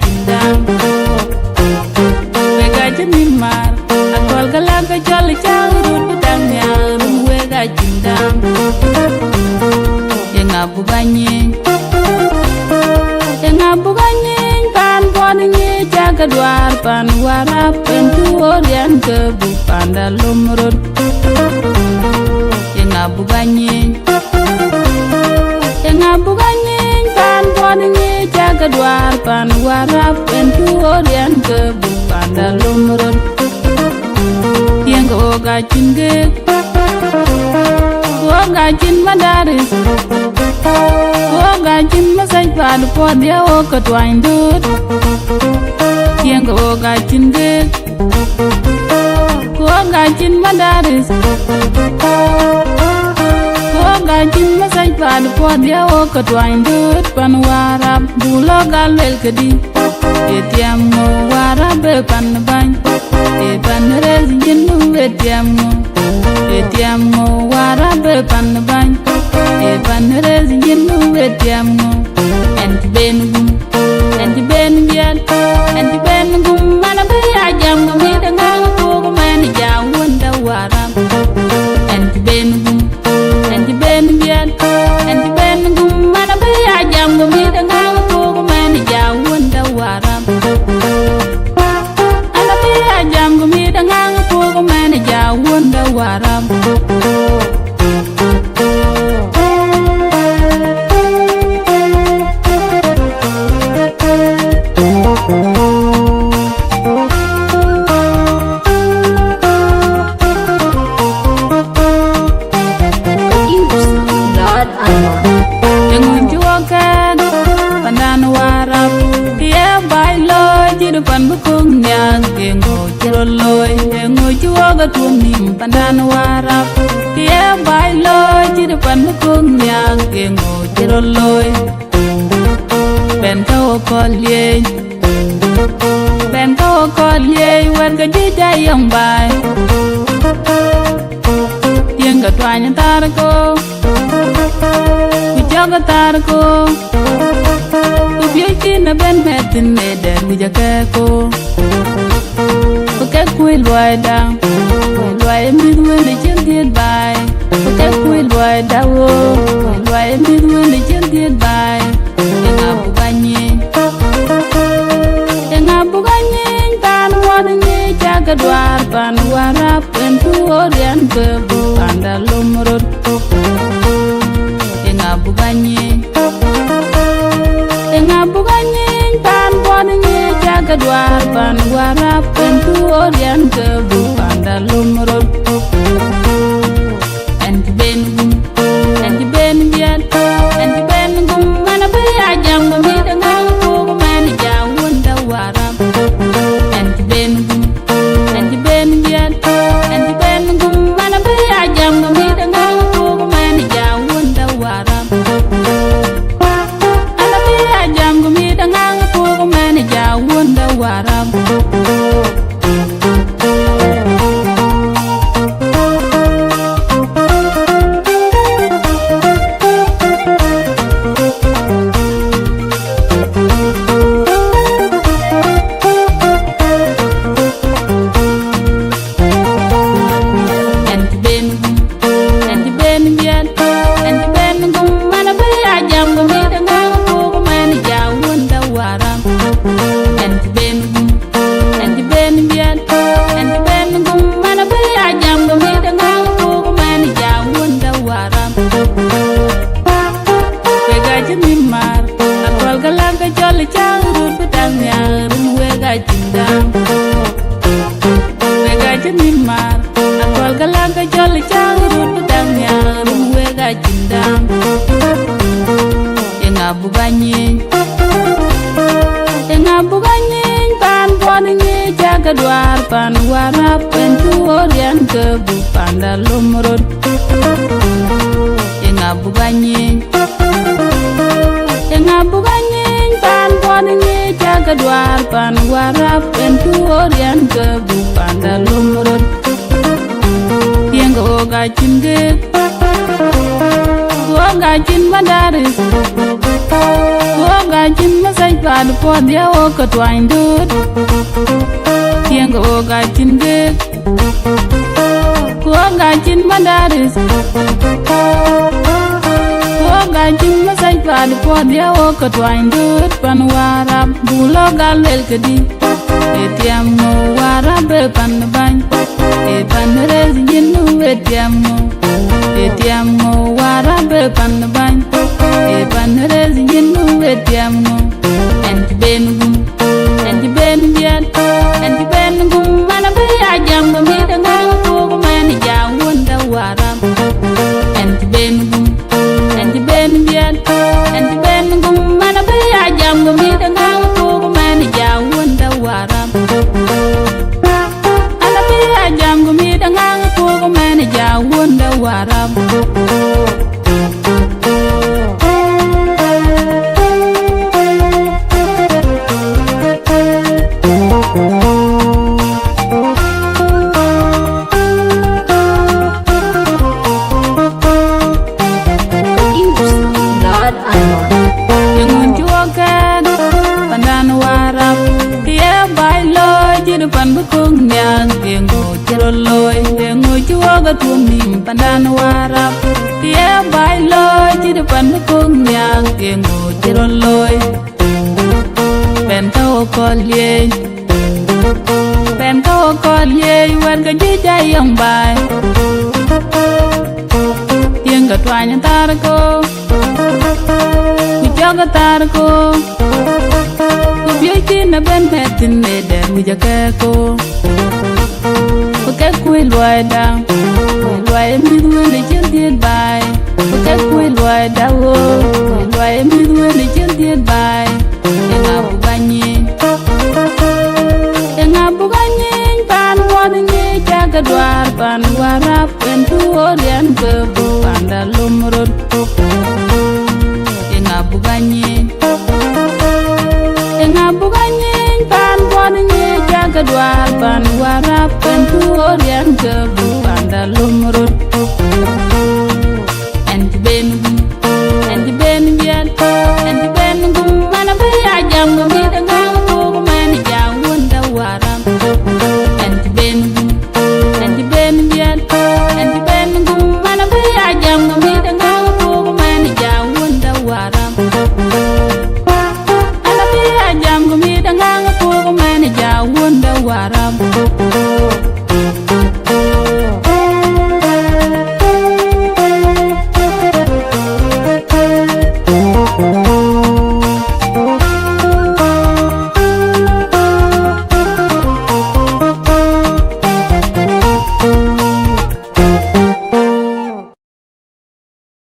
cindam wega jimimar akol galaga jol chawrut budang nyar wega cindam yenga buganye pan bodnye jaga dwar pan warap pentu orian ke bupanda lumrut yenga buganye pan bodnye jaga dwar pan warap pentu orian ke bupanda lumrut yenga oga cinge oga cin madaris oga cin masai pad podia o katwain dut yenga oga cinge oga cin madaris oga cin masai pad podia o katwain dut pan warap bulo galwel kedi etiamo warap pan bany e pan rez jinu etiamo warap pan bany e pan rez jinu etiamo enti ben gum mana be ajam mi dangang ko man ja wonda warap enti ben gum mana be ajam mi dangang ko man ja wonda warap ana be ajam mi dangang ko man ja wonda warap pan bukung nyang gengo chiroloy gengo chuoga tunim pandan warap tie bailo chir pan bukung nyang gengo chiroloy ben ka kolye wer ga jija yang bai tieng ga twanya tar ko ku joga tar ko na ben metin me der mi jakeko okay kuil wada wai mi when the jin did by okay kuil wada wo wai mi when the jin did by enga buganye pan wodnye jaga dwar pan warap pentu orian ke bupanda lumrut enga buganye pan bodnye jaga dwar pan warap pentu orian ke bupanda lumrut enti ben gum mana be ajam mi dangang ko man ja wonda warap enti ben gum mana be ajam mi dangang ko man ja wonda warap wonder warap pan bodnye jaga dwar pan warap pentu orian ke bupanda lumrut enga buganye pan bodnye jaga dwar pan warap pentu orian ke bupanda lumrut tieng oga cinge oga cin madaris oga cin masai bad for the oak at wine dude. Tiango got in big. Go got in Madaris. Go got in Masai bad for the oak at wine dude. Panwara, Buloga Lelkadi. Etiamo, Warabe Panabang. Epanres in Etiamo. Etiamo, Warabe Panabang. Epanres in Etiamo. And Benugum, and Benubian, and Benugum, Manabaya Jam, me the Nango, Manager, Wonder Waram. And Benugum, and Benubian, and Benugum, Manabaya Jam, me the Nango, Manager, Wonder Waram. Anabaya Jam, me the Nango, Manager, Wonder Waram. Pan bukung nyang engo chero loy engo chuoga tumim pandan warap tie bai loy chiri pan bukung nyang engo chero loy ben ko kolye wer ga jija yang bai yang ga twanya tar ko ku joga tar ko na ben petin ne der wija keko Oke kui luai da Luai mi duwe ne chen tiet bai Oke kui luai da wo Luai mi duwe ne chen tiet bai Enga buganyi Pan wad nye jaga dwar Pan warap en tu orian kebu Panda lumrut Enga buganyi pan wad nye jaga dwar pan warap pen tu orian kebu panda lumrut